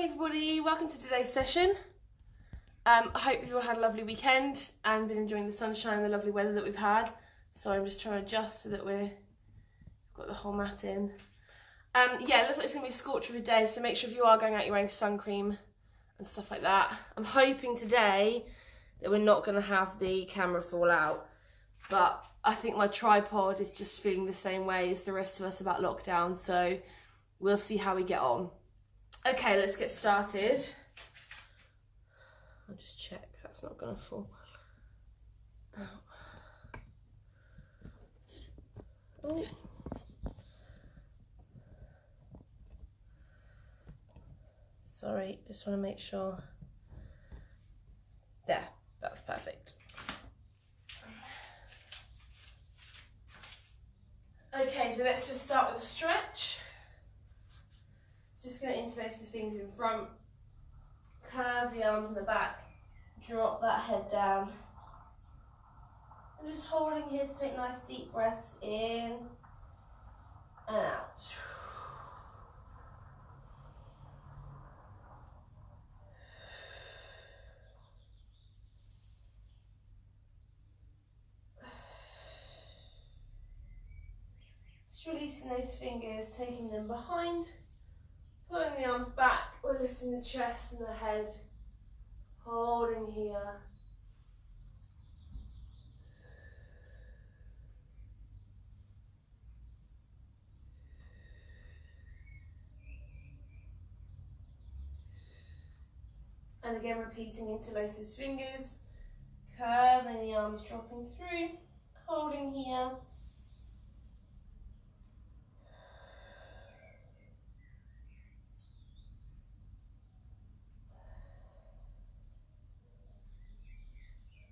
morning everybody, welcome to today's session. I hope you've all had a lovely weekend and been enjoying the sunshine and the lovely weather that we've had. So I'm just trying to adjust so that we've got the whole mat in. Yeah, it looks like it's going to be a scorcher of a day, so make sure if you are going out you're wearing sun cream and stuff like that. I'm hoping today that we're not going to have the camera fall out, but I think my tripod is just feeling the same way as the rest of us about lockdown, so we'll see how we get on. Okay, let's get started. I'll just check that's not going to fall out. Oh. Sorry, just want to make sure. There, that's perfect. Okay, so let's just start with a stretch. Just going to interlace the fingers in front, curve the arms in the back, drop that head down. And just holding here to take nice deep breaths in and out. Just releasing those fingers, taking them behind. Pulling the arms back, we're lifting the chest and the head, holding here. And again repeating, interlace those fingers, curving the arms, dropping through, holding here.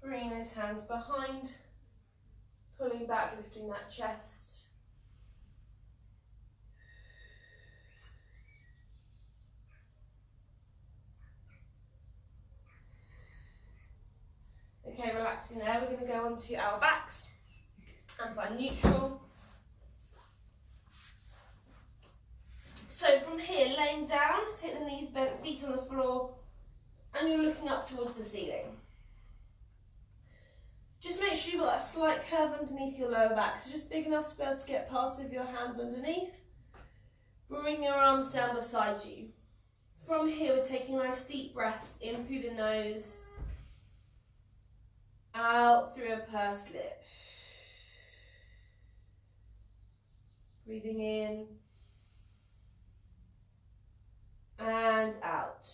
Bringing those hands behind, pulling back, lifting that chest. Okay, relaxing there, we're going to go onto our backs and find neutral. So from here, laying down, take the knees bent, feet on the floor, and you're looking up towards the ceiling. Just make sure you've got that slight curve underneath your lower back, so just big enough to be able to get part of your hands underneath. Bring your arms down beside you. From here, we're taking nice deep breaths in through the nose, out through a pursed lip. Breathing in and out.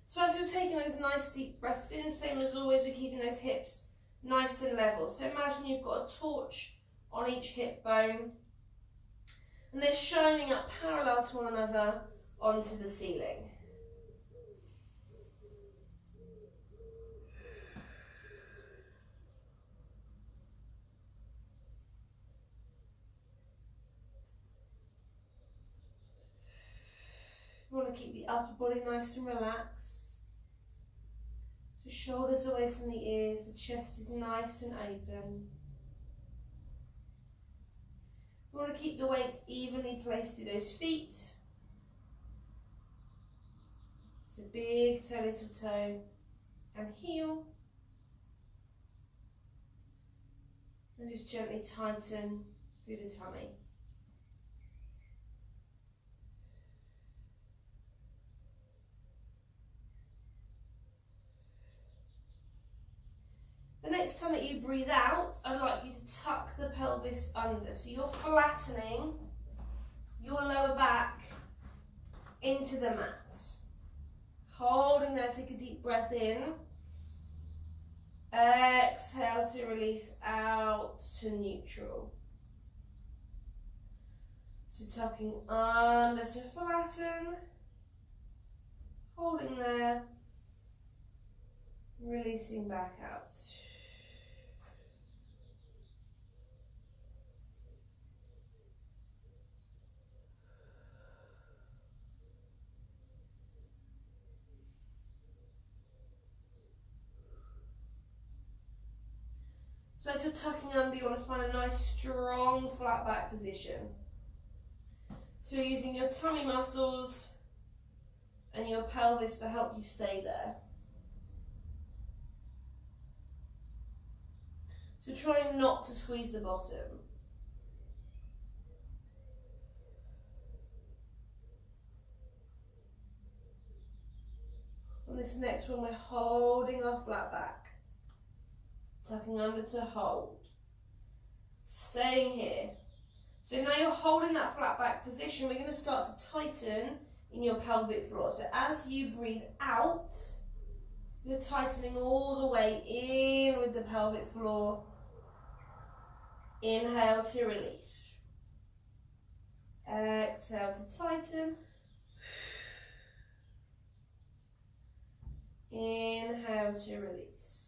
So as you're taking those nice deep breaths in, same as always, we're keeping those hips nice and level. So imagine you've got a torch on each hip bone and they're shining up parallel to one another onto the ceiling. You want to keep the upper body nice and relaxed. So shoulders away from the ears, the chest is nice and open. You want to keep the weight evenly placed through those feet. So big toe, little toe, and heel. And just gently tighten through the tummy. The next time that you breathe out, I'd like you to tuck the pelvis under. So you're flattening your lower back into the mat. Holding there, take a deep breath in. Exhale to release out to neutral. So tucking under to flatten. Holding there. Releasing back out. So as you're tucking under, you want to find a nice strong flat back position. So you're using your tummy muscles and your pelvis to help you stay there. So try not to squeeze the bottom. On this next one, we're holding our flat back. Tucking under to hold. Staying here. So now you're holding that flat back position, we're going to start to tighten in your pelvic floor. So as you breathe out, you're tightening all the way in with the pelvic floor. Inhale to release. Exhale to tighten. Inhale to release.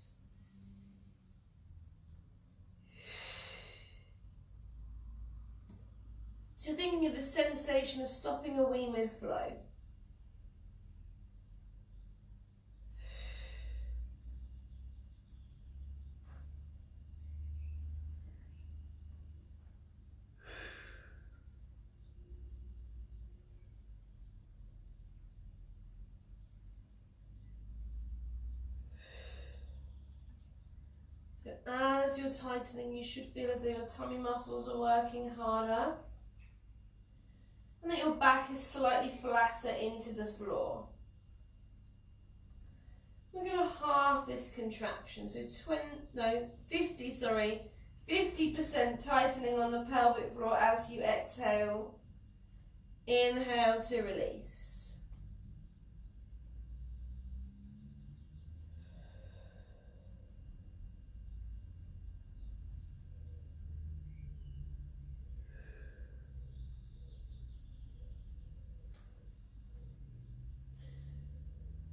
So thinking of the sensation of stopping a wee mid-flow. So as you're tightening, you should feel as though your tummy muscles are working harder and that your back is slightly flatter into the floor. We're going to halve this contraction, so 50% tightening on the pelvic floor as you exhale. Inhale to release.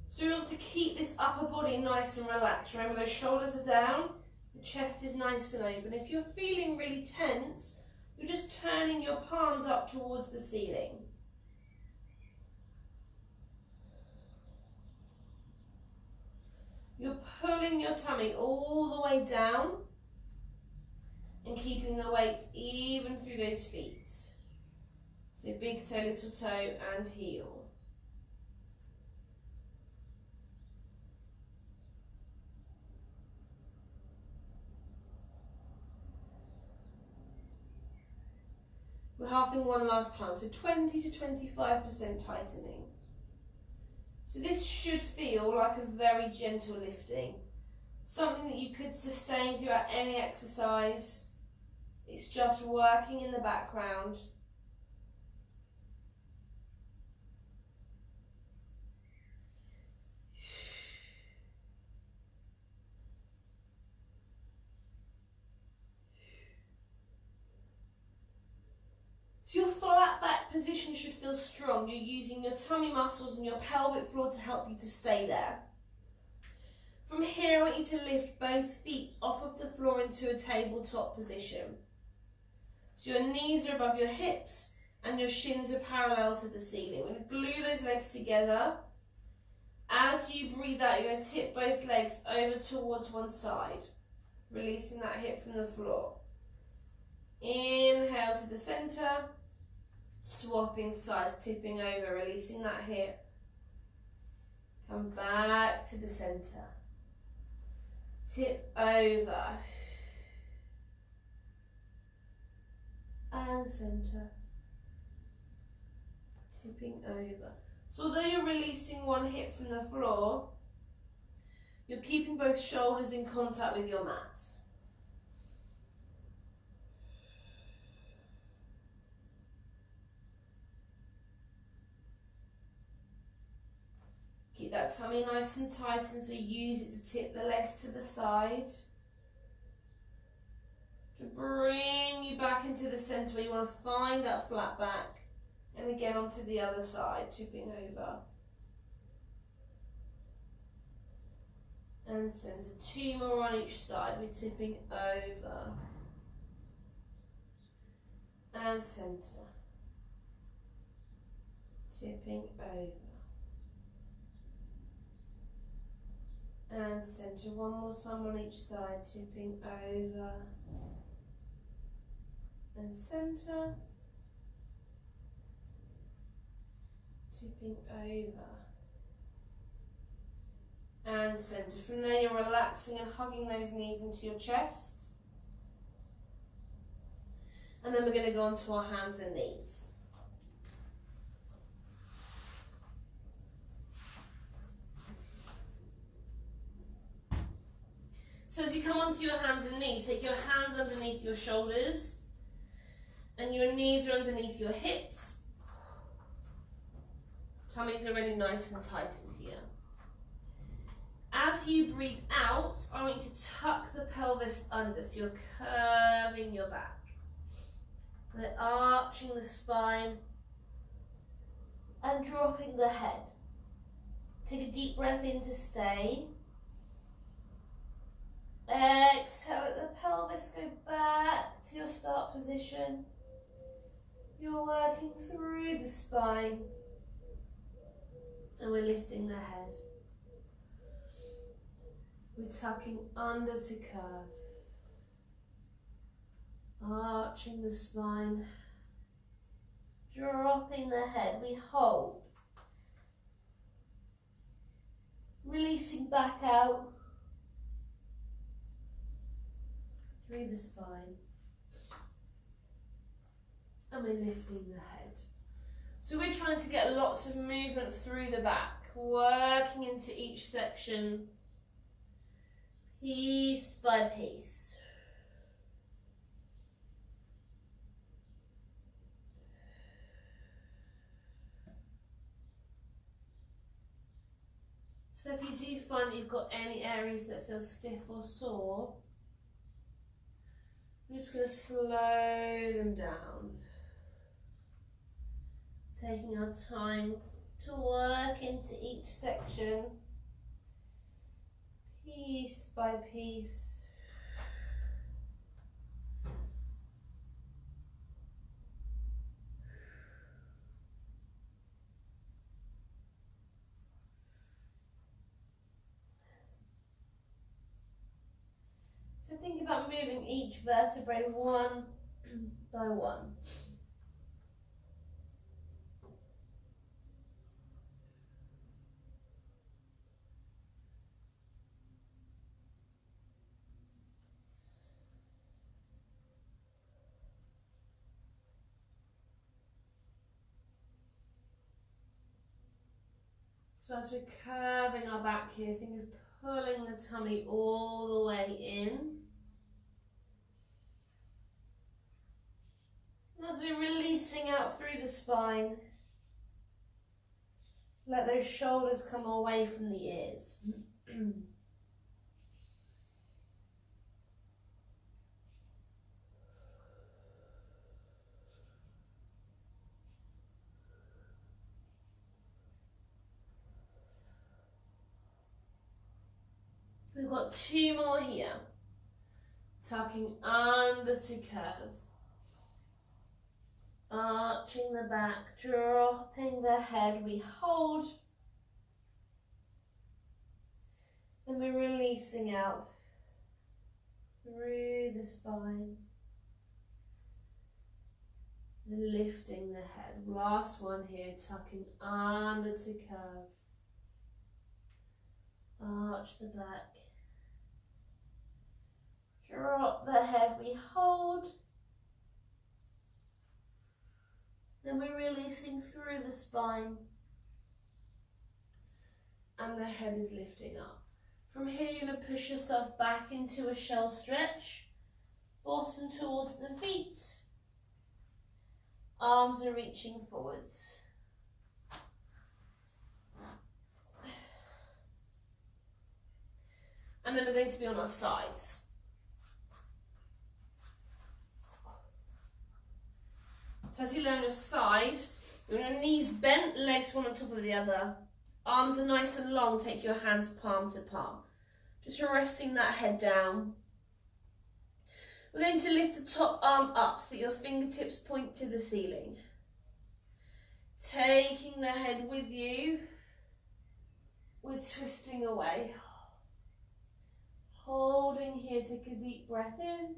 So we want to keep this upper body nice and relaxed. Remember, those shoulders are down, the chest is nice and open. If you're feeling really tense, you're just turning your palms up towards the ceiling. You're pulling your tummy all the way down and keeping the weight even through those feet. So big toe, little toe and heel. We're halving one last time, so 20 to 25% tightening. So this should feel like a very gentle lifting, something that you could sustain throughout any exercise. It's just working in the background. So your flat back position should feel strong. You're using your tummy muscles and your pelvic floor to help you to stay there. From here, I want you to lift both feet off of the floor into a tabletop position. So your knees are above your hips and your shins are parallel to the ceiling. We're going to glue those legs together. As you breathe out, you're going to tip both legs over towards one side, releasing that hip from the floor. Inhale to the centre, swapping sides, tipping over, releasing that hip. Come back to the centre. Tip over. And centre. Tipping over. So although you're releasing one hip from the floor, you're keeping both shoulders in contact with your mat. Keep that tummy nice and tight, and so use it to tip the legs to the side. To bring you back into the centre where you want to find that flat back. And again onto the other side, tipping over. And centre. 2 more on each side, we're tipping over. And centre. Tipping over. And centre one more time on each side, tipping over and centre, tipping over and centre. From there you're relaxing and hugging those knees into your chest. And then we're going to go onto our hands and knees. So as you come onto your hands and knees, take your hands underneath your shoulders and your knees are underneath your hips. Tummy's already nice and tightened here. As you breathe out, I want you to tuck the pelvis under, so you're curving your back. We're arching the spine and dropping the head. Take a deep breath in to stay. Exhale, let the pelvis go back to your start position. You're working through the spine and we're lifting the head. We're tucking under to curve. Arching the spine, dropping the head, we hold. Releasing back out through the spine. And we're lifting the head. So we're trying to get lots of movement through the back, working into each section, piece by piece. So if you do find that you've got any areas that feel stiff or sore, I'm just going to slow them down. Taking our time to work into each section, piece by piece. So think about moving each vertebrae one by one. So as we're curving our back here, think of pulling the tummy all the way in. And as we're releasing out through the spine, let those shoulders come away from the ears. We've got two more here. Tucking under to curve. Arching the back, dropping the head, we hold. Then we're releasing out through the spine. Lifting the head. Last one here, tucking under to curve. Arch the back. Drop the head, we hold. Then we're releasing through the spine. And the head is lifting up. From here, you're going to push yourself back into a shell stretch. Bottom towards the feet. Arms are reaching forwards. And then we're going to be on our sides. So as you lay on your side, you're on your knees bent, legs one on top of the other. Arms are nice and long, take your hands palm to palm. Just resting that head down. We're going to lift the top arm up so that your fingertips point to the ceiling. Taking the head with you, we're twisting away. Holding here, take a deep breath in.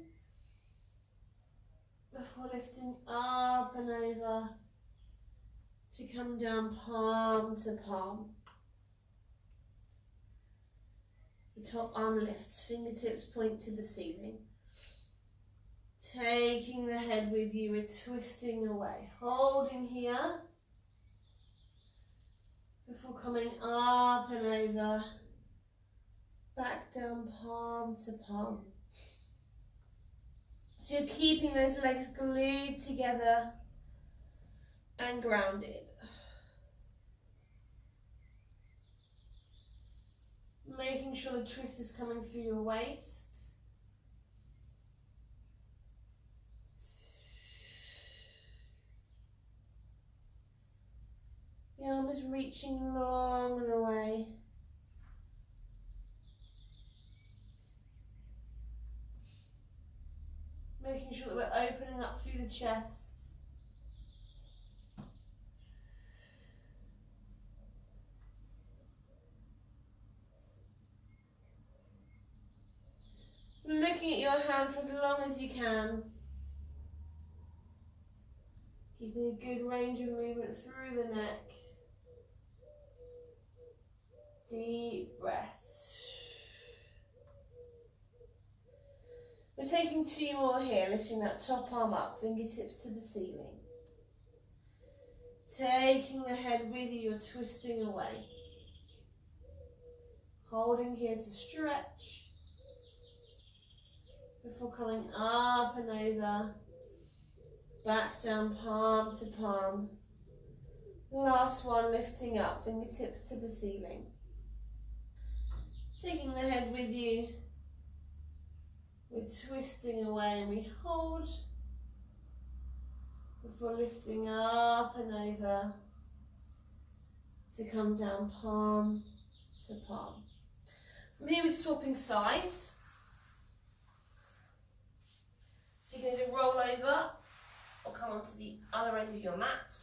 Before lifting up and over to come down palm to palm. The top arm lifts, fingertips point to the ceiling. Taking the head with you, we're twisting away. Holding here. Before coming up and over. Back down palm to palm. So you're keeping those legs glued together and grounded. Making sure the twist is coming through your waist. The arm is reaching long and away. Making sure that we're opening up through the chest. Looking at your hand for as long as you can. Keeping a good range of movement through the neck. Deep breaths. We're taking 2 more here, lifting that top arm up, fingertips to the ceiling. Taking the head with you, you're twisting away. Holding here to stretch. Before coming up and over, back down palm to palm. Last one, lifting up, fingertips to the ceiling. Taking the head with you, we're twisting away and we hold before lifting up and over to come down palm to palm. From here we're swapping sides. So you can either roll over or come onto the other end of your mat.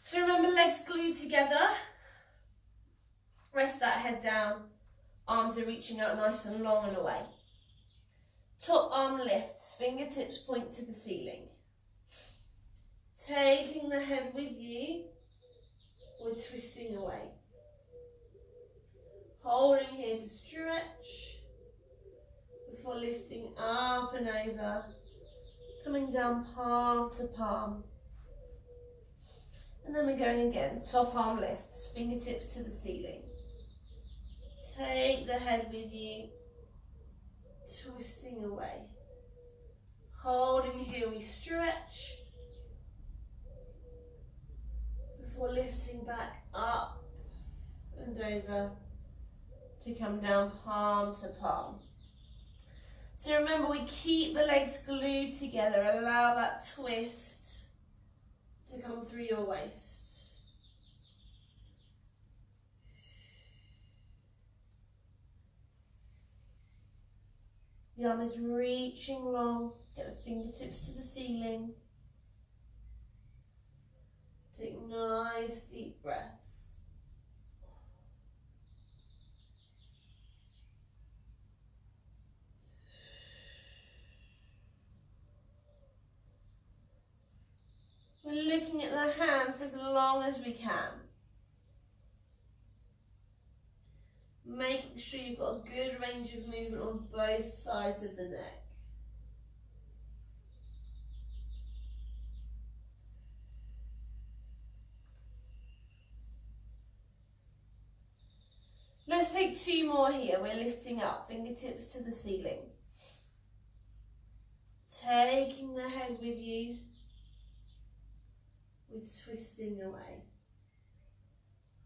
So remember, legs glued together. Rest that head down. Arms are reaching out nice and long and away. Top arm lifts, fingertips point to the ceiling. Taking the head with you, we're twisting away. Holding here to stretch. Before lifting up and over, coming down palm to palm. And then we're going again, top arm lifts, fingertips to the ceiling. Take the head with you, twisting away. Holding here, we stretch. Before lifting back up and over to come down palm to palm. So remember, we keep the legs glued together. Allow that twist to come through your waist. The arm is reaching long. Get the fingertips to the ceiling. Take nice deep breaths. We're looking at the hand for as long as we can. Making sure you've got a good range of movement on both sides of the neck. Let's take 2 more here. We're lifting up, fingertips to the ceiling. Taking the head with you. We're twisting away.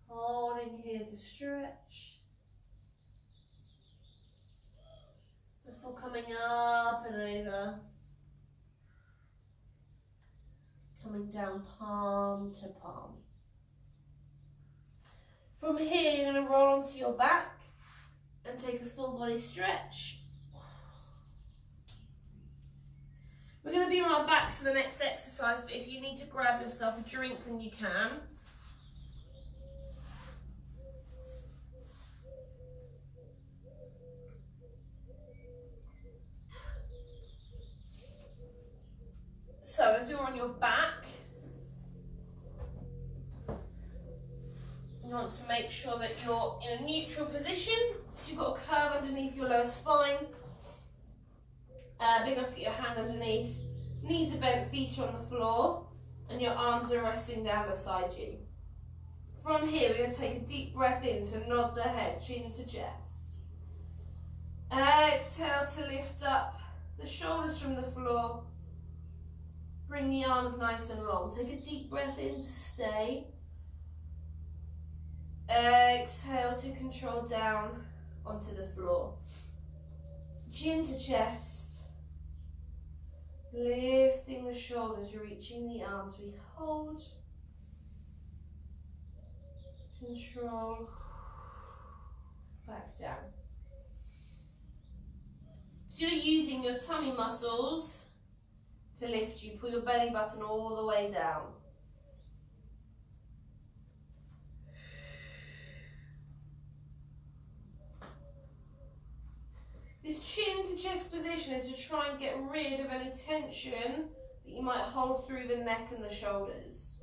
Holding here to stretch. Before coming up and over. Coming down palm to palm. From here, you're going to roll onto your back and take a full body stretch. We're going to be on our backs for the next exercise, but if you need to grab yourself a drink, then you can. So as you're on your back, you want to make sure that you're in a neutral position. So you've got a curve underneath your lower spine. Big enough to get your hand underneath. Knees are bent, feet are on the floor, and your arms are resting down beside you. From here, we're going to take a deep breath in to nod the head, chin to chest. Exhale to lift up the shoulders from the floor. Bring the arms nice and long. Take a deep breath in to stay. Exhale to control down onto the floor. Chin to chest. Lifting the shoulders, reaching the arms. We hold. Control. Back down. So you're using your tummy muscles to lift you. Pull your belly button all the way down. This chin to chest position is to try and get rid of any tension that you might hold through the neck and the shoulders.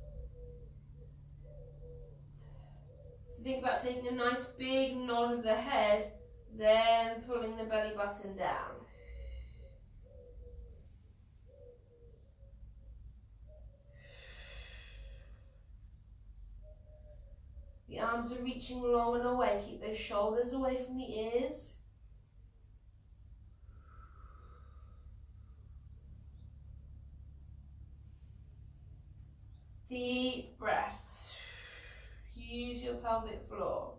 So think about taking a nice big nod of the head, then pulling the belly button down. The arms are reaching long and away. Keep those shoulders away from the ears. Deep breaths. Use your pelvic floor.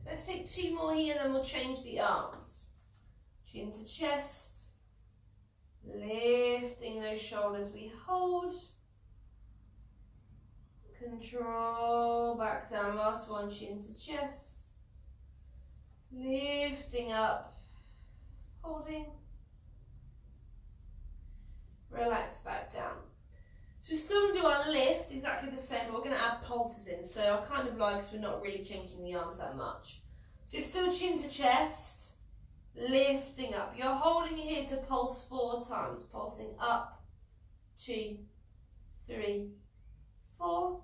Let's take 2 more here, then we'll change the arms. Chin to chest. Lifting those shoulders, we hold. Control, back down. Last one, chin to chest. Lifting up. Holding. Relax back down. So we're still going to do our lift exactly the same, but we're going to add pulses in. So I kind of like, because we're not really changing the arms that much. So you're still chin to chest, lifting up. You're holding here to pulse 4 times. Pulsing up, 2, 3, 4.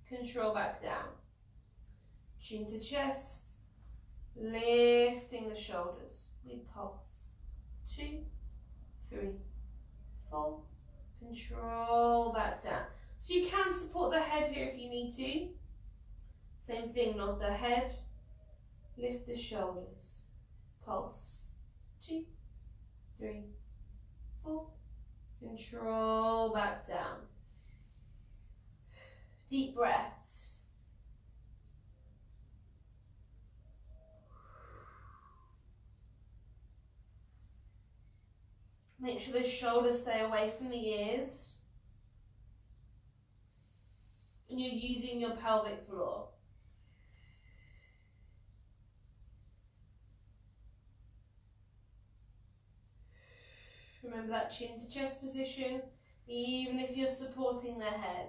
Control back down. Chin to chest, lifting the shoulders. We pulse. 2, 3, 4. Control back down. So you can support the head here if you need to. Same thing, nod the head, lift the shoulders, pulse. 2, 3, 4. Control back down. Deep breaths. Make sure the shoulders stay away from the ears. And you're using your pelvic floor. Remember that chin to chest position, even if you're supporting the head.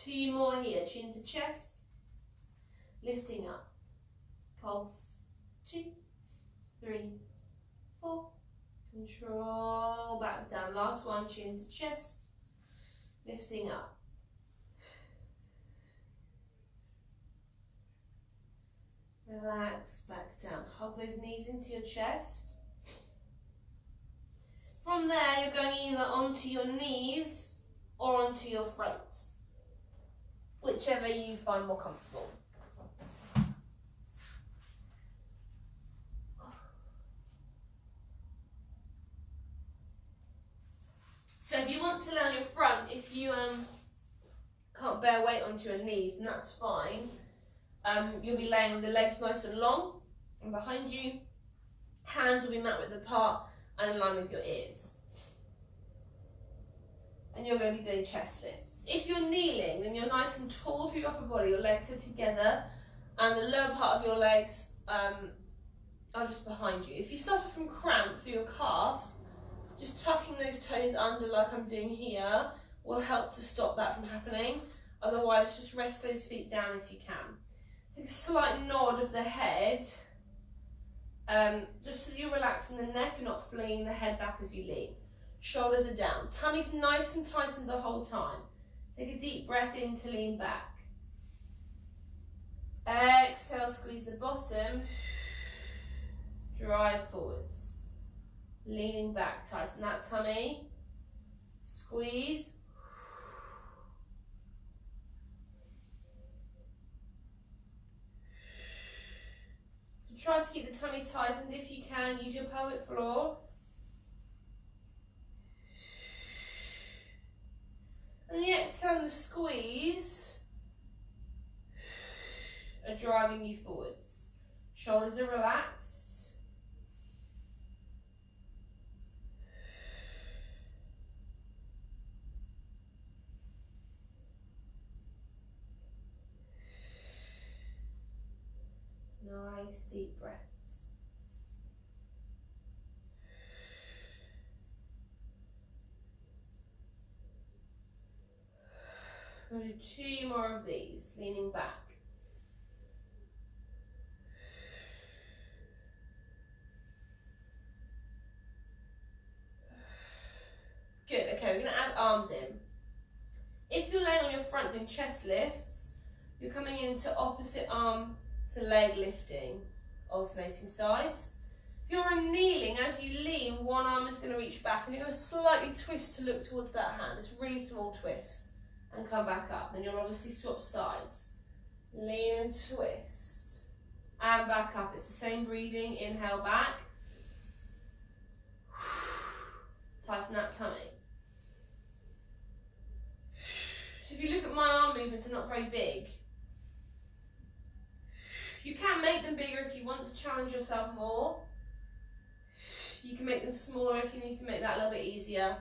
Two more here, chin to chest, lifting up, pulse, 2, 3, 4, control back down, last one, chin to chest, lifting up, relax back down, hug those knees into your chest. From there you're going either onto your knees or onto your front. Whichever you find more comfortable. So if you want to lay on your front, if you can't bear weight onto your knees, then that's fine. You'll be laying with the legs nice and long and behind you. Hands will be mat width apart and in line with your ears. and you're going to be doing chest lifts. If you're kneeling, then you're nice and tall through your upper body, your legs are together, and the lower part of your legs are just behind you. If you suffer from cramp through your calves, just tucking those toes under like I'm doing here will help to stop that from happening. Otherwise, just rest those feet down if you can. Take a slight nod of the head, just so you're relaxing the neck and not flinging the head back as you lean. Shoulders are down. Tummy's nice and tightened the whole time. Take a deep breath in to lean back. Exhale, squeeze the bottom. Drive forwards. Leaning back, tighten that tummy. Squeeze. So try to keep the tummy tightened if you can. Use your pelvic floor. And the exhale and the squeeze are driving you forwards. Shoulders are relaxed. Nice deep breaths. We'll do 2 more of these, leaning back. Good, okay, we're going to add arms in. If you're laying on your front doing chest lifts, you're coming into opposite arm to leg lifting, alternating sides. If you're kneeling, as you lean, one arm is going to reach back and you're going to slightly twist to look towards that hand. It's a really small twist. And come back up. Then you'll obviously swap sides. Lean and twist. And back up. It's the same breathing. Inhale back. Tighten that tummy. So if you look at my arm movements, they're not very big. You can make them bigger if you want to challenge yourself more. You can make them smaller if you need to make that a little bit easier.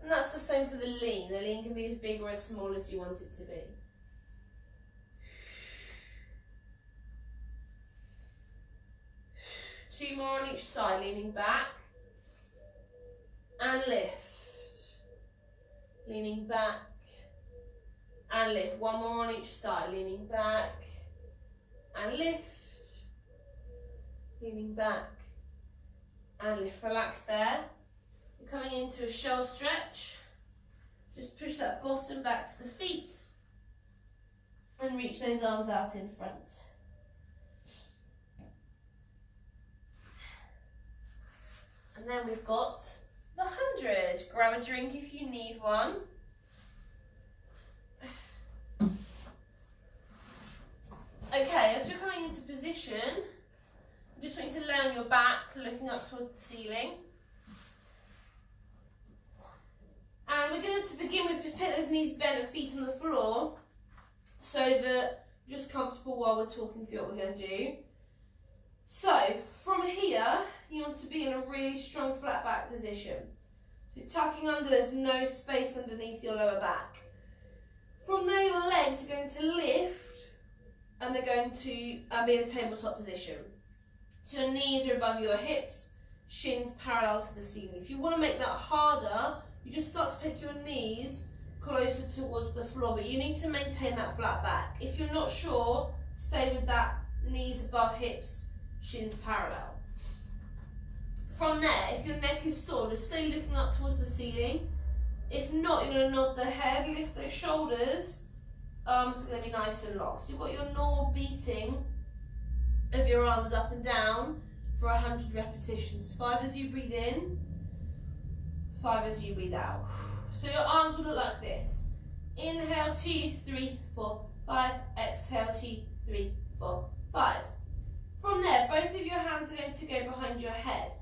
And that's the same for the lean. The lean can be as big or as small as you want it to be. Two more on each side, leaning back. And lift. Leaning back. And lift. One more on each side, leaning back. And lift. Leaning back. And lift. Relax there. Coming into a shell stretch, just push that bottom back to the feet and reach those arms out in front. And then we've got the 100. Grab a drink if you need one. Okay, as you're coming into position, I just want you to lay on your back, looking up towards the ceiling. And we're going to begin with just take those knees bent and feet on the floor so that you're just comfortable while we're talking through what we're going to do. So from here, you want to be in a really strong flat back position. So tucking under, there's no space underneath your lower back. From there, your legs are going to lift and they're going to be in a tabletop position. So your knees are above your hips, shins parallel to the ceiling. If you want to make that harder, you just start to take your knees closer towards the floor, but you need to maintain that flat back. If you're not sure, stay with that knees above hips, shins parallel. From there, if your neck is sore, just stay looking up towards the ceiling. If not, you're going to nod the head, lift those shoulders, arms are going to be nice and long. So you've got your normal beating of your arms up and down for 100 repetitions. 5 as you breathe in, 5 as you breathe out. So your arms will look like this. Inhale, 2, 3, 4, 5. Exhale, 2, 3, 4, 5. From there, both of your hands are going to go behind your head.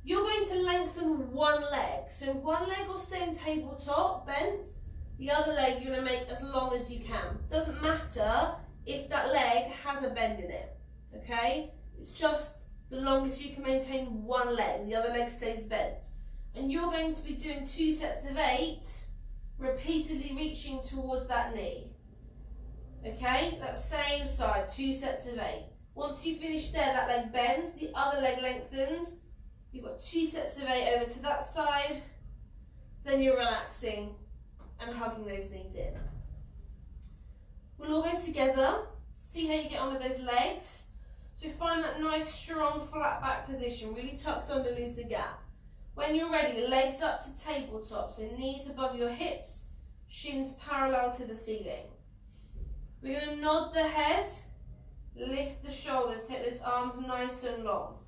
You're going to lengthen one leg. So one leg will stay in tabletop, bent. The other leg you're going to make as long as you can. Doesn't matter if that leg has a bend in it, okay? It's just the longest you can maintain one leg. The other leg stays bent. And you're going to be doing 2 sets of 8 repeatedly reaching towards that knee. Okay, that same side, 2 sets of 8. Once you finish there, that leg bends, the other leg lengthens. You've got 2 sets of 8 over to that side. Then you're relaxing and hugging those knees in. We'll all go together, see how you get on with those legs. So find that nice, strong, flat back position, really tucked under, lose the gap. When you're ready, the legs up to tabletop, so knees above your hips, shins parallel to the ceiling. We're going to nod the head, lift the shoulders, take those arms nice and long.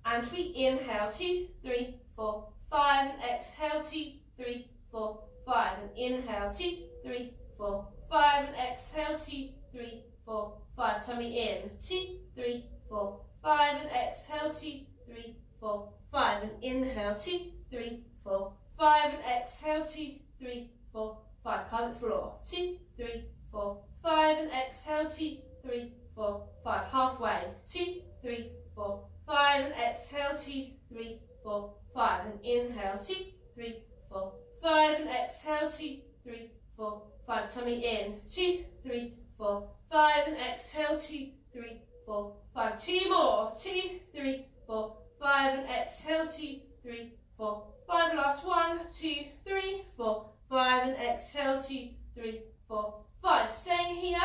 And we inhale, 2, 3, 4, 5, and exhale, 2, 3, 4, 5, and inhale, 2, 3, 4, 5, and exhale, 2, 3, 4, 5, tummy in, 2, 3, 4, 5, and exhale, 2, 3, 4, 5, and inhale, 2, 3, 4, 5, and exhale, 2, 3, 4, 5, pelvic floor, 2, 3, 4, 5, and exhale, 2, 3, 4, 5, halfway, 2, 3, 4, 5, and exhale, 2, 3, 4, 5, and inhale, 2, 3, 4, 5, and exhale, 2, 3, 4, 5, tummy in, 2, 3, 4, 5, and exhale, 2, 3, 4, 5, 2 more, 2, 3, 4, 5, and exhale, 2, 3, 4, 5, last 1, 2, 3, 4, 5, and exhale, 2, 3, 4, 5. Staying here,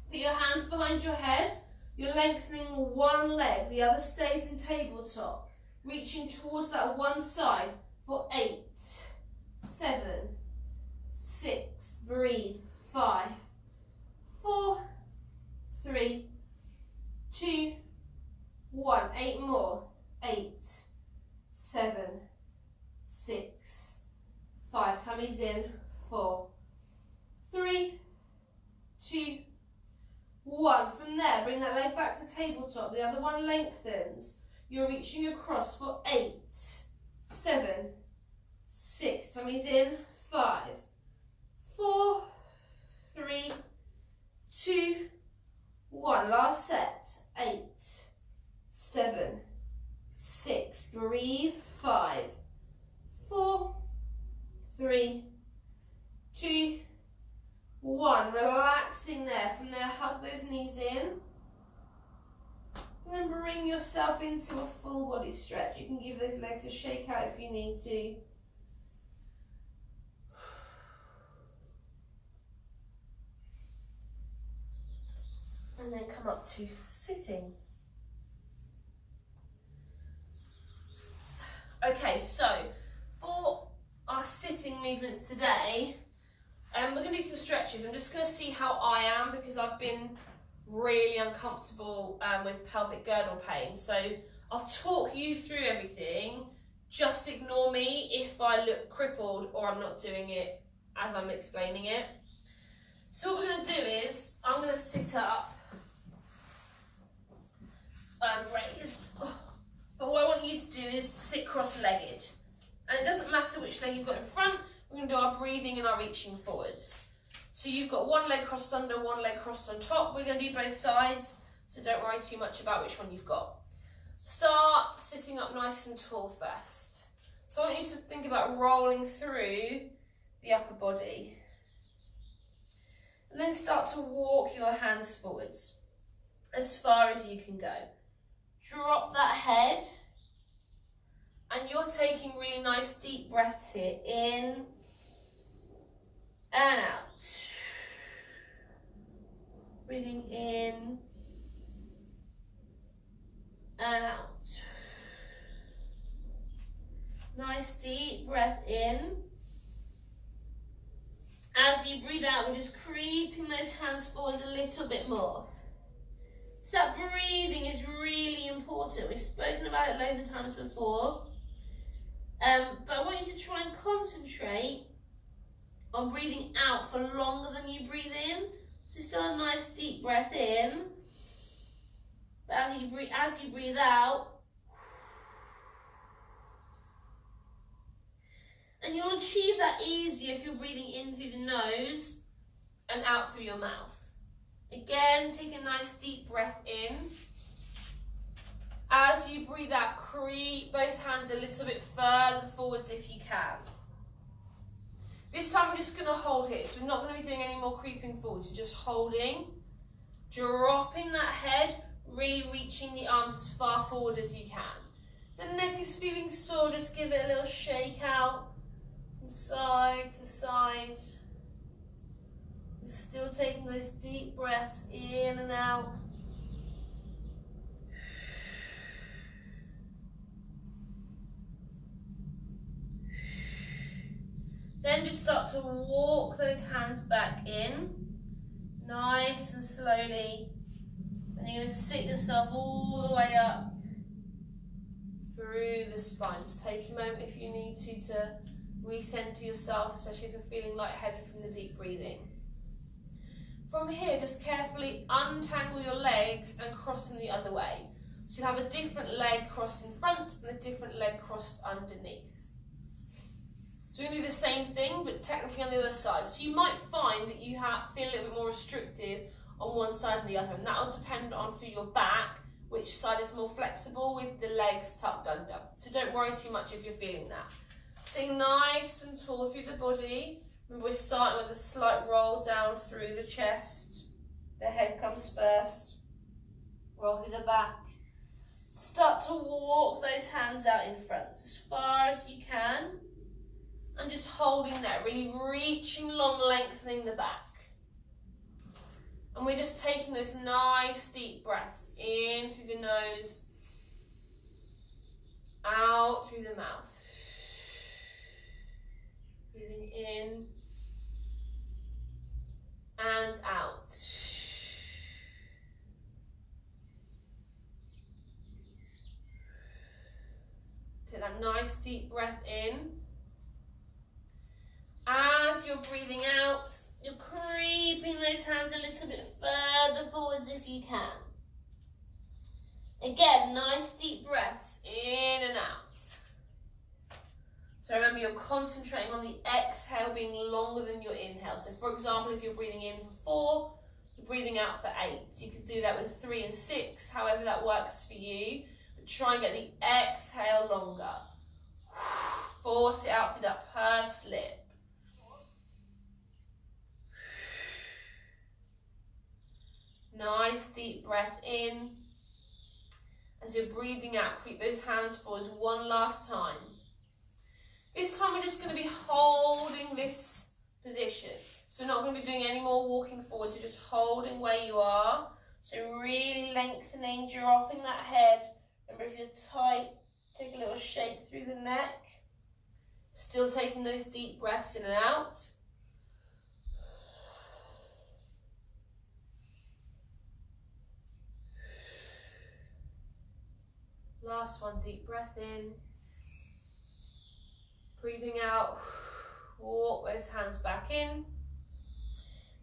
put your hands behind your head, you're lengthening one leg, the other stays in tabletop, reaching towards that one side for 8, 7, 6, breathe, 5, 4, 3, 2, 1, 8 more, 8, 7, 6, 5, tummies in, 4, 3, 2, 1. From there, bring that leg back to tabletop, the other one lengthens. You're reaching across for 8, 7, 6, tummies in, 5, 4, 3, 2, 1. Last set, 8, 7, 6, breathe, 5, 4, 3, 2, 1. Relaxing there. From there, hug those knees in. And then bring yourself into a full body stretch. You can give those legs a shake out if you need to. And then come up to sitting. Okay, so for our sitting movements today, we're going to do some stretches. I'm just going to see how I am because I've been really uncomfortable with pelvic girdle pain. So I'll talk you through everything. Just ignore me if I look crippled or I'm not doing it as I'm explaining it. So what we're going to do is I'm going to sit up raised. But what I want you to do is sit cross-legged. And it doesn't matter which leg you've got in front, we're going to do our breathing and our reaching forwards. So you've got one leg crossed under, one leg crossed on top. We're going to do both sides, so don't worry too much about which one you've got. Start sitting up nice and tall first. So I want you to think about rolling through the upper body. And then start to walk your hands forwards as far as you can go. Drop that head, and you're taking really nice deep breaths here, in and out. Breathing in and out. Nice deep breath in. As you breathe out, we're just creeping those hands forward a little bit more. So that breathing is really important. We've spoken about it loads of times before. But I want you to try and concentrate on breathing out for longer than you breathe in. So still a nice deep breath in. But as you breathe out, and you'll achieve that easier if you're breathing in through the nose and out through your mouth. Again, take a nice deep breath in. As you breathe out, creep those hands a little bit further forwards if you can. This time we're just going to hold here, so we're not going to be doing any more creeping forwards, you're just holding, dropping that head, really reaching the arms as far forward as you can. The neck is feeling sore, just give it a little shake out from side to side. We're still taking those deep breaths in and out. Then just start to walk those hands back in, nice and slowly. And you're going to sit yourself all the way up through the spine. Just take a moment if you need to recenter yourself, especially if you're feeling lightheaded from the deep breathing. From here, just carefully untangle your legs and cross them the other way. So you'll have a different leg crossed in front and a different leg crossed underneath. So we're going to do the same thing, but technically on the other side. So you might find that you feel a little bit more restricted on one side than the other, and that will depend on through your back, which side is more flexible with the legs tucked under. So don't worry too much if you're feeling that. Sitting nice and tall through the body. Remember, we're starting with a slight roll down through the chest. The head comes first. Roll through the back. Start to walk those hands out in front as far as you can. And just holding there, really reaching long, lengthening the back. And we're just taking those nice deep breaths in through the nose, out through the mouth. Breathing in and out. Take that nice deep breath in. As you're breathing out, you're creeping those hands a little bit further forwards if you can. Again, nice deep breaths in and out. So remember, you're concentrating on the exhale being longer than your inhale. So for example, if you're breathing in for 4, you're breathing out for 8. You could do that with 3 and 6, however that works for you. But try and get the exhale longer. Force it out through that pursed lip. Nice deep breath in. As you're breathing out, creep those hands forwards one last time. This time we're just going to be holding this position. So we're not going to be doing any more walking forward, so just holding where you are. So really lengthening, dropping that head. Remember, if you're tight, take a little shake through the neck. Still taking those deep breaths in and out. Last one, deep breath in. Breathing out, walk those hands back in.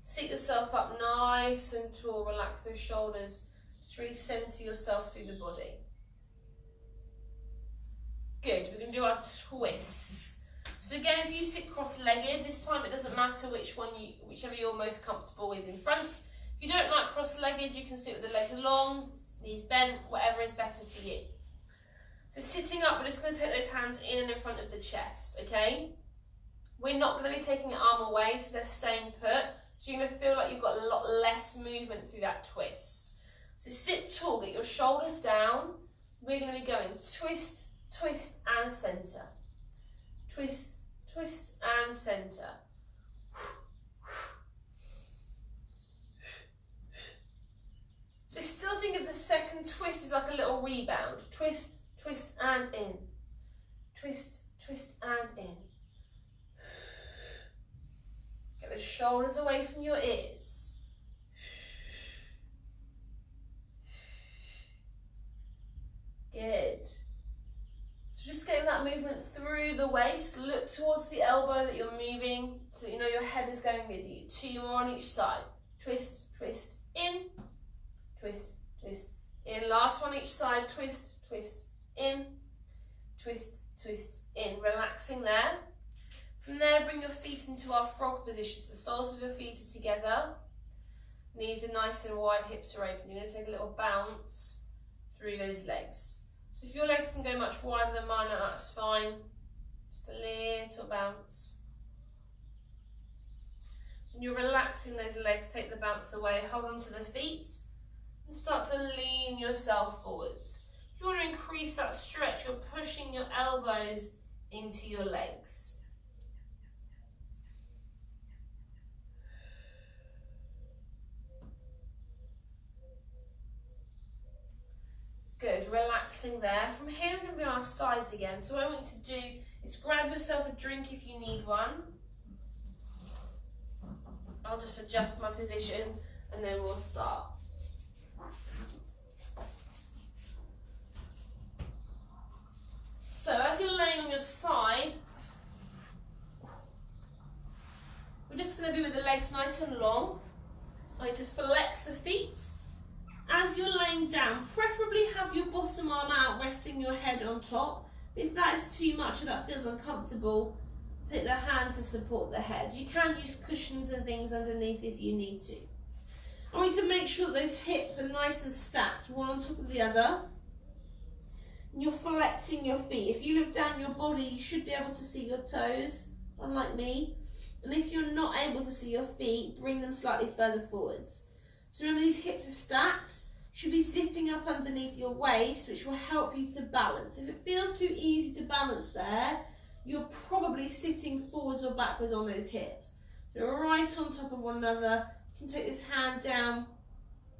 Sit yourself up nice and tall, relax those shoulders. Just really center yourself through the body. Good, we're going to do our twists. So again, if you sit cross-legged, this time it doesn't matter whichever you're most comfortable with in front. If you don't like cross-legged, you can sit with the legs long, knees bent, whatever is better for you. So sitting up, we're just going to take those hands in and in front of the chest, okay? We're not going to be taking the arm away, so they're staying put. So you're going to feel like you've got a lot less movement through that twist. So sit tall, get your shoulders down. We're going to be going twist, twist and centre. Twist, twist and centre. So still think of the second twist as like a little rebound. Twist, twist and in. Twist, twist and in. Get the shoulders away from your ears. Good. So just getting that movement through the waist. Look towards the elbow that you're moving so that you know your head is going with you. 2 more on each side. Twist, twist, in. Twist, twist, in. Last one each side. Twist, twist, in. Twist, twist, in. Relaxing there. From there, bring your feet into our frog position. So the soles of your feet are together. Knees are nice and wide, hips are open. You're going to take a little bounce through those legs. So if your legs can go much wider than mine, that's fine. Just a little bounce. and you're relaxing those legs, take the bounce away, hold on to the feet, and start to lean yourself forwards. If you want to increase that stretch, you're pushing your elbows into your legs. Good, relaxing there. From here we're going to be on our sides again. So what I want you to do is grab yourself a drink if you need one. I'll just adjust my position and then we'll start. So as you're laying on your side, we're just going to be with the legs nice and long. I want you to flex the feet. As you're laying down, preferably have your bottom arm out, resting your head on top. But if that is too much or that feels uncomfortable, take the hand to support the head. You can use cushions and things underneath if you need to. I want you to make sure that those hips are nice and stacked, one on top of the other. And you're flexing your feet. If you look down your body, you should be able to see your toes, unlike me. And if you're not able to see your feet, bring them slightly further forwards. So remember, these hips are stacked, should be zipping up underneath your waist, which will help you to balance. If it feels too easy to balance there, you're probably sitting forwards or backwards on those hips. So right on top of one another, you can take this hand down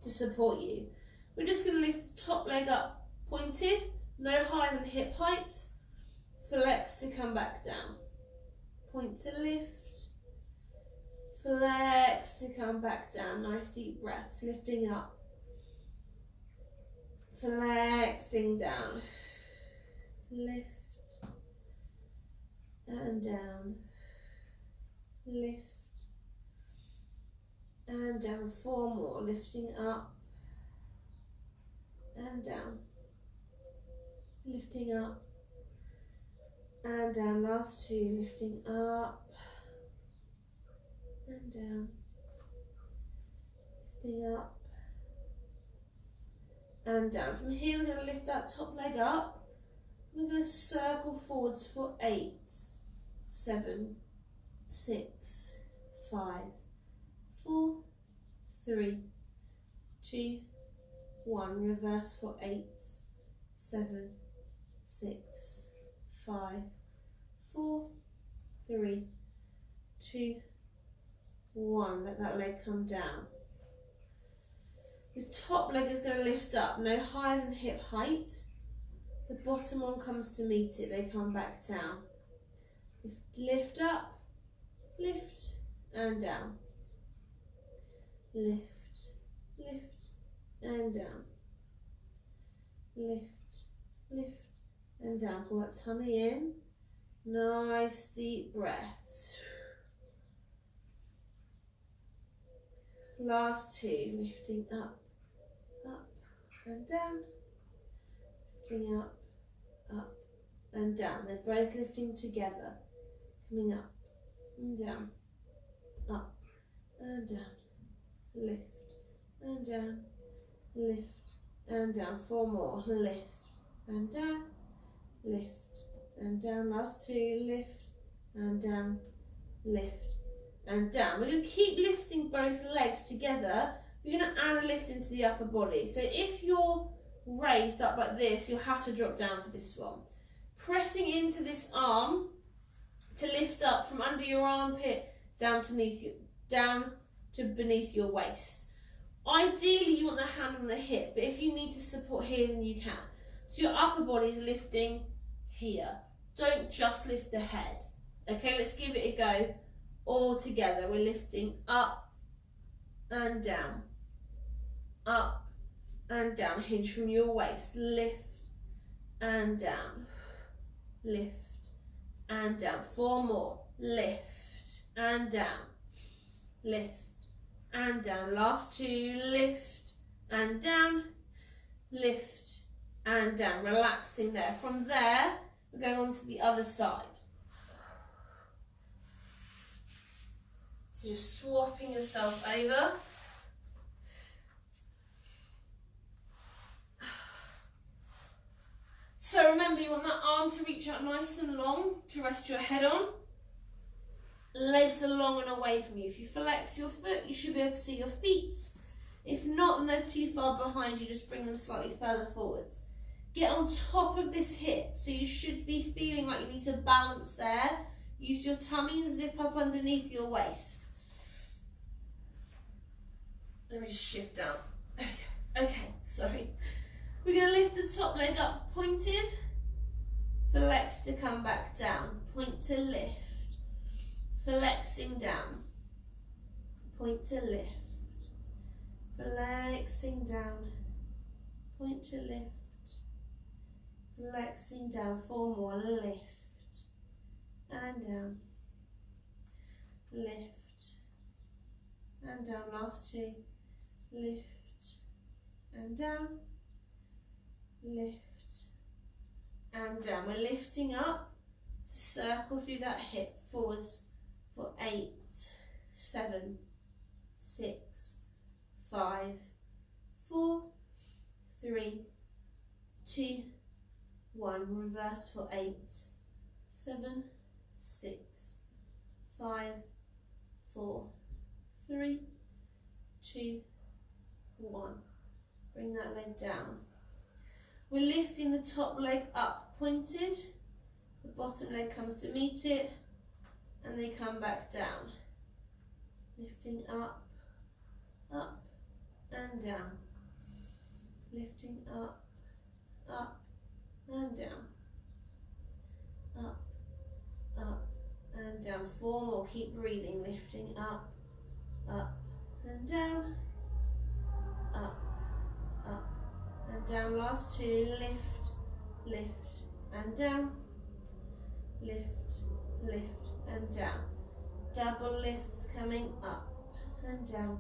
to support you. We're just going to lift the top leg up pointed, no higher than hip height. Flex to come back down. Point to lift. Flex to come back down. Nice deep breaths, lifting up. Flexing down. Lift. And down. Lift. And down. 4 more. Lifting up. And down. Lifting up. And down. Last 2. Lifting up. And down, lifting up, and down. From here we're going to lift that top leg up. We're going to circle forwards for 8, 7, 6, 5, 4, 3, 2, 1. Reverse for 8, 7, 6, 5, 4, 3, 2, 1. Let that leg come down. The top leg is going to lift up, no higher than hip height. The bottom one comes to meet it, they come back down. Lift up, lift and down. Lift, lift and down. Lift, lift and down. Pull that tummy in. Nice deep breaths. Last 2, lifting up, up and down, lifting up and down. They're both lifting together, coming up and down, up and down, lift and down, lift and down. 4 more, lift and down, lift and down. Last 2, lift and down, lift and down. We're going to keep lifting both legs together. We're going to add a lift into the upper body. So if you're raised up like this, you'll have to drop down for this one. Pressing into this arm to lift up from under your armpit down to beneath your waist. Ideally, you want the hand on the hip, but if you need to support here, then you can. So your upper body is lifting here. Don't just lift the head. Okay, let's give it a go. All together, we're lifting up and down, up and down. Hinge from your waist, lift and down, lift and down. 4 more, lift and down, lift and down. Last 2, lift and down, lift and down. Relaxing there. From there, we're going on to the other side. So just swapping yourself over. So remember, you want that arm to reach out nice and long to rest your head on. Legs nice and long and away from you. If you flex your foot, you should be able to see your feet. If not, and they're too far behind you, just bring them slightly further forwards. Get on top of this hip, so you should be feeling like you need to balance there. Use your tummy and zip up underneath your waist. Let me just shift down. Okay, sorry. We're going to lift the top leg up, pointed. Flex to come back down. Point to lift. Flexing down. Point to lift. Flexing down. Point to lift. Flexing down. 4 more. Lift. And down. Lift. And down. Last 2. Lift. And down. Lift. And down. We're lifting up to circle through that hip forwards for 8, 7, 6, 5, 4, 3, 2, 1. Reverse for 8, 7, 6, 5, 4, 3, 2, 1. Bring that leg down. We're lifting the top leg up, pointed. The bottom leg comes to meet it, and they come back down. Lifting up, up, and down. Lifting up, and down. Up, and down. 4 more. Keep breathing. Lifting up, and down. Up, and down. Last 2. Lift, lift, and down. Lift, lift, and down. Double lifts coming up and down,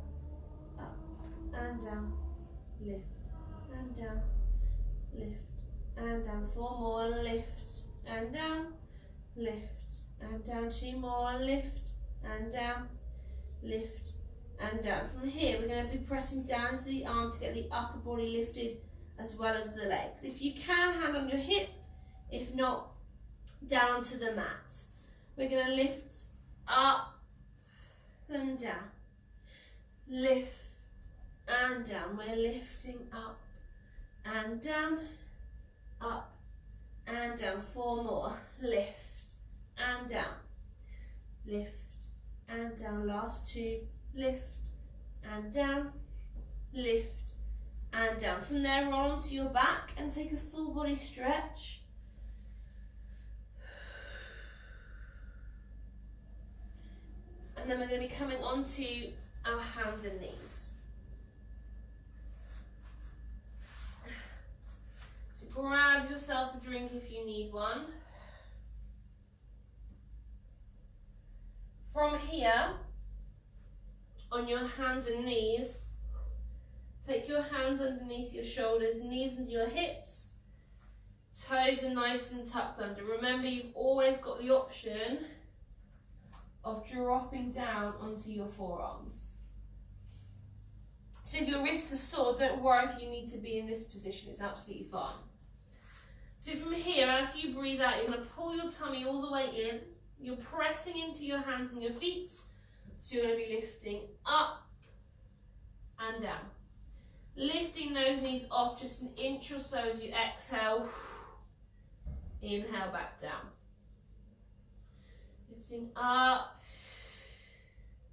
lift and down, lift and down. 4 more. Lift and down, lift and down. 2 more. Lift and down, lift and down. From here, we're going to be pressing down into the arm to get the upper body lifted as well as the legs. If you can, hand on your hip. If not, down onto the mat. We're going to lift up and down. Lift and down. We're lifting up and down, up and down. 4 more. Lift and down. Lift and down. Last 2. Lift and down. Lift and down. From there, roll onto your back and take a full body stretch. And then we're going to be coming onto our hands and knees. So grab yourself a drink if you need one. From here, on your hands and knees, take your hands underneath your shoulders, knees into your hips. Toes are nice and tucked under. Remember, you've always got the option of dropping down onto your forearms. So if your wrists are sore, don't worry if you need to be in this position, it's absolutely fine. So from here, as you breathe out, you're going to pull your tummy all the way in. You're pressing into your hands and your feet. So you're going to be lifting up and down. Lifting those knees off just an inch or so as you exhale. Inhale back down. Lifting up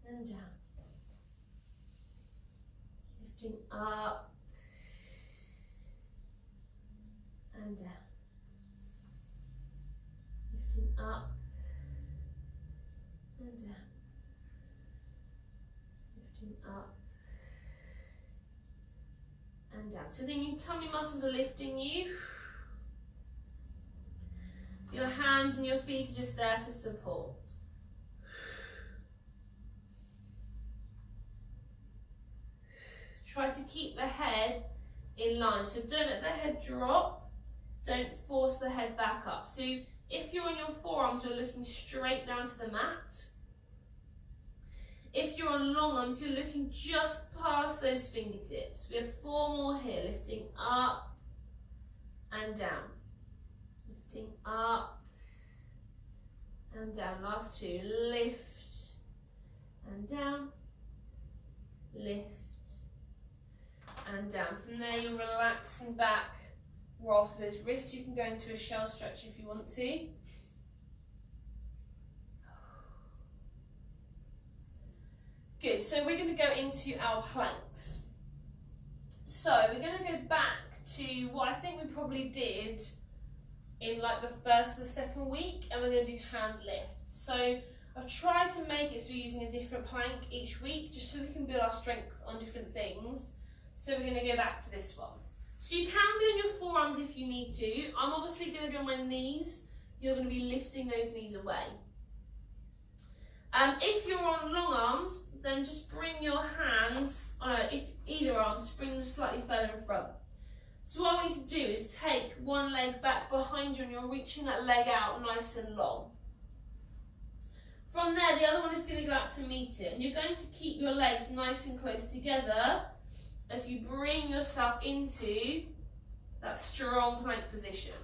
and down. Lifting up and down. Lifting up and down. Lifting up and down. So then your tummy muscles are lifting you. Your hands and your feet are just there for support. Try to keep the head in line. So don't let the head drop. Don't force the head back up. So if you're on your forearms, you're looking straight down to the mat. If you're on long arms, you're looking just past those fingertips. We have 4 more here. Lifting up and down. Lifting up and down. Last 2. Lift and down, lift and down. From there you're relaxing back, roll through those wrists. You can go into a shell stretch if you want to. Good, so we're going to go into our planks. So we're going to go back to what I think we probably did in like the first or the second week, and we're going to do hand lifts. So I've tried to make it so we're using a different plank each week, just so we can build our strength on different things. So we're going to go back to this one. So you can be on your forearms if you need to. I'm obviously going to be on my knees. You're going to be lifting those knees away. If you're on long arms, then just bring your hands, if either arm, just bring them slightly further in front. So what I want you to do is take one leg back behind you and you're reaching that leg out nice and long. From there, the other one is going to go out to meet it, and you're going to keep your legs nice and close together as you bring yourself into that strong plank position.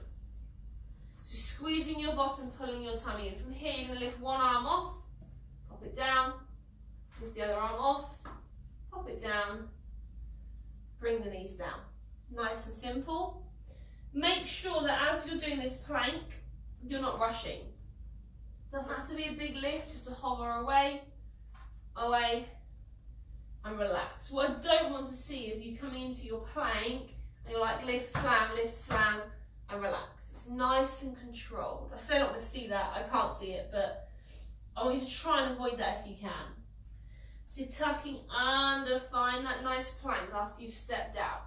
So squeezing your bottom, pulling your tummy in. From here, you're going to lift one arm off, pop it down, lift the other arm off, pop it down, bring the knees down. Nice and simple. Make sure that as you're doing this plank, you're not rushing. Doesn't have to be a big lift, just to hover away, away, and relax. What I don't want to see is you coming into your plank and you're like lift, slam, and relax. It's nice and controlled. I say I don't want to see that, I can't see it, but I want you to try and avoid that if you can. So you're tucking under, find that nice plank after you've stepped out.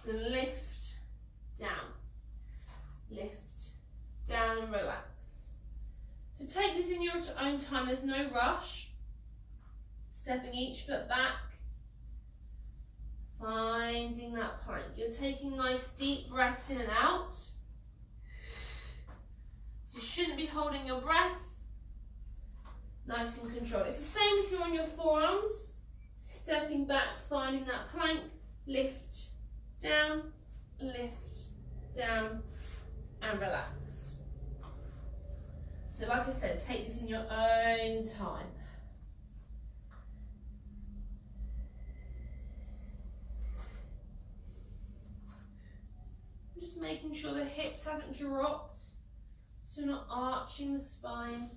Then lift, down, and relax. So take this in your own time, there's no rush. Stepping each foot back, finding that plank. You're taking nice deep breaths in and out. So you shouldn't be holding your breath. Nice and controlled. It's the same if you're on your forearms. Stepping back, finding that plank, lift, down, and relax. So like I said, take this in your own time. Just making sure the hips haven't dropped, so you're not arching the spine.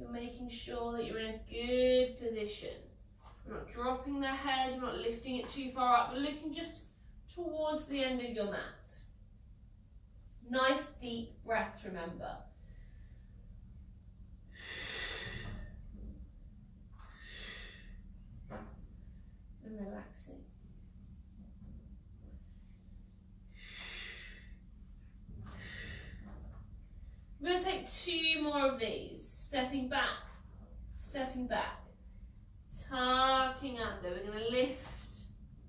You're making sure that you're in a good position. You're not dropping the head, you're not lifting it too far up, but looking just towards the end of your mat. Nice deep breath, remember. And relaxing. We're going to take 2 more of these. Stepping back, tucking under. We're going to lift,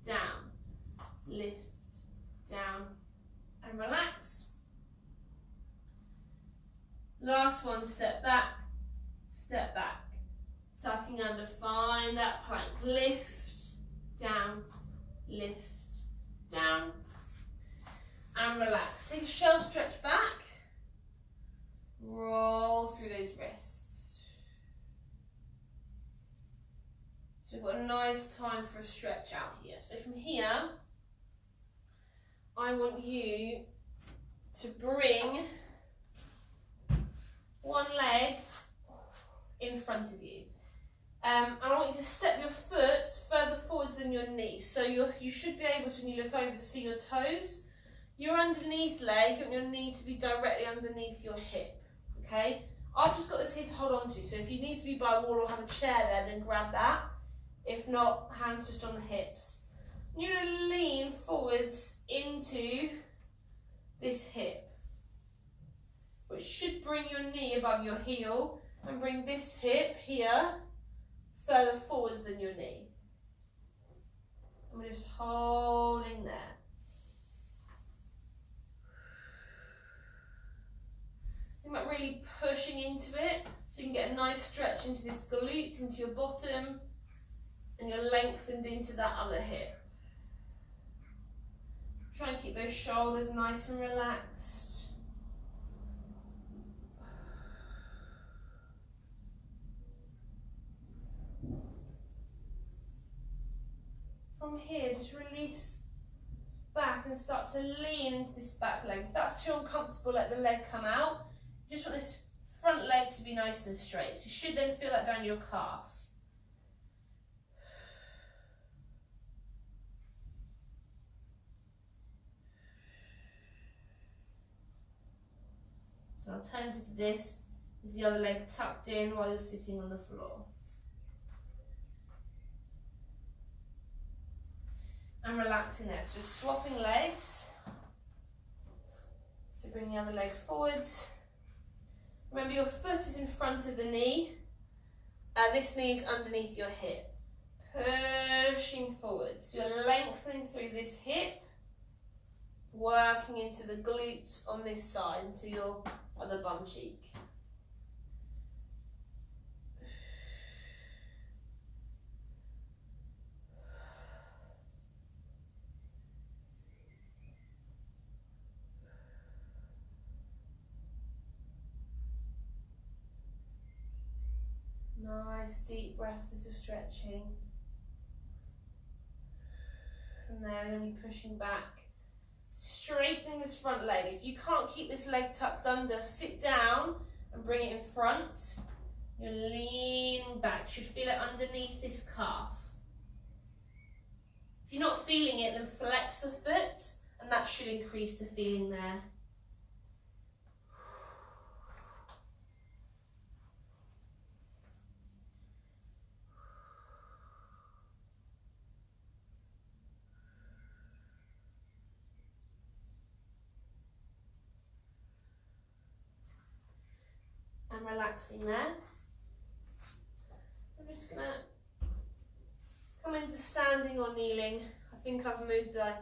down, and relax. Last one, step back, tucking under, find that plank, lift, down, and relax. Take a shell stretch back. Roll through those wrists. So we've got a nice time for a stretch out here. So from here, I want you to bring one leg in front of you. And I want you to step your foot further forwards than your knee. So you should be able to, when you look over, see your toes. Your underneath leg, you want your knee to be directly underneath your hip. Okay, I've just got this here to hold on to, so if you need to be by a wall or have a chair there, then grab that. If not, hands just on the hips. You're going to lean forwards into this hip, which should bring your knee above your heel and bring this hip here further forwards than your knee. And we're just holding there. Think about really pushing into it so you can get a nice stretch into this glute, into your bottom, and you're lengthened into that other hip. Try and keep those shoulders nice and relaxed. from here, just release back and start to lean into this back leg. If that's too uncomfortable, let the leg come out. You just want this front leg to be nice and straight. So you should then feel that down your calf. So alternative to this is the other leg tucked in while you're sitting on the floor. And relaxing there. So we're swapping legs. So bring the other leg forwards. Remember, your foot is in front of the knee. This knee is underneath your hip. Pushing forwards. So you're lengthening through this hip, working into the glutes on this side, into your other bum cheek. Nice deep breaths as you're stretching. From there, then you're pushing back. Straightening this front leg. If you can't keep this leg tucked under, sit down and bring it in front. You're leaning back. You should feel it underneath this calf. If you're not feeling it, then flex the foot, and that should increase the feeling there. And relaxing there. I'm just going to come into standing or kneeling. I think I've moved the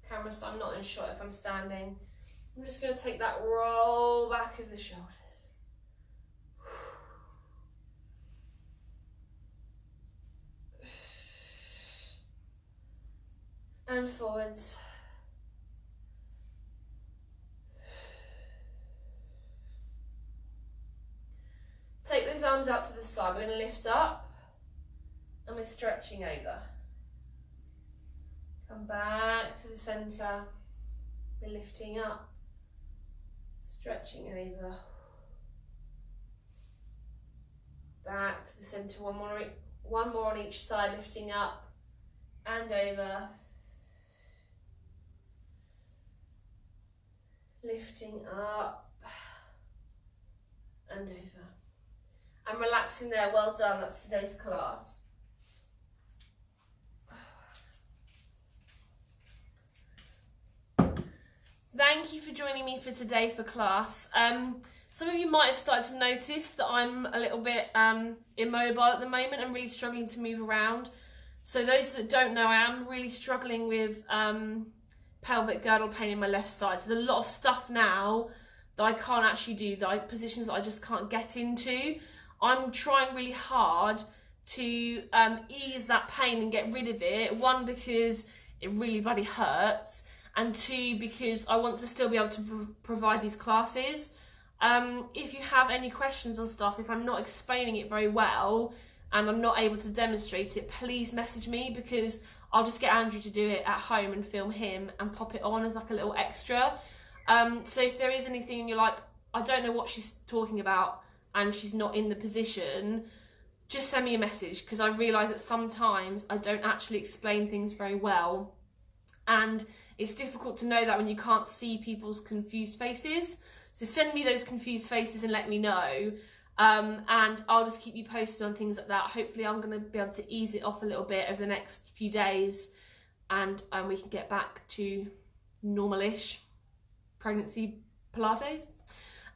camera, so I'm not in shot if I'm standing. I'm just going to take that roll back of the shoulders. And forwards. Take those arms out to the side. We're going to lift up and we're stretching over. Come back to the centre. We're lifting up, stretching over. Back to the centre. One more on each side, lifting up and over. Lifting up and over. And relaxing there. Well done. That's today's class. Thank you for joining me for today for class. Some of you might have started to notice that I'm a little bit immobile at the moment. I'm really struggling to move around. So those that don't know, I am really struggling with pelvic girdle pain in my left side. There's a lot of stuff now that I can't actually do, positions that I just can't get into. I'm trying really hard to ease that pain and get rid of it. One, because it really bloody hurts, and two, because I want to still be able to provide these classes. If you have any questions or stuff, if I'm not explaining it very well and I'm not able to demonstrate it, please message me, because I'll just get Andrew to do it at home and film him and pop it on as like a little extra. So if there is anything and you're like, I don't know what she's talking about and she's not in the position, just send me a message, because I realise that sometimes I don't actually explain things very well, and it's difficult to know that when you can't see people's confused faces. So send me those confused faces and let me know, and I'll just keep you posted on things like that. Hopefully I'm going to be able to ease it off a little bit over the next few days, and we can get back to normal-ish pregnancy Pilates.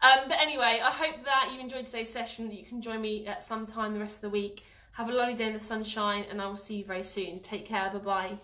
But anyway, I hope that you enjoyed today's session, that you can join me at some time the rest of the week. Have a lovely day in the sunshine, and I will see you very soon. Take care, bye-bye.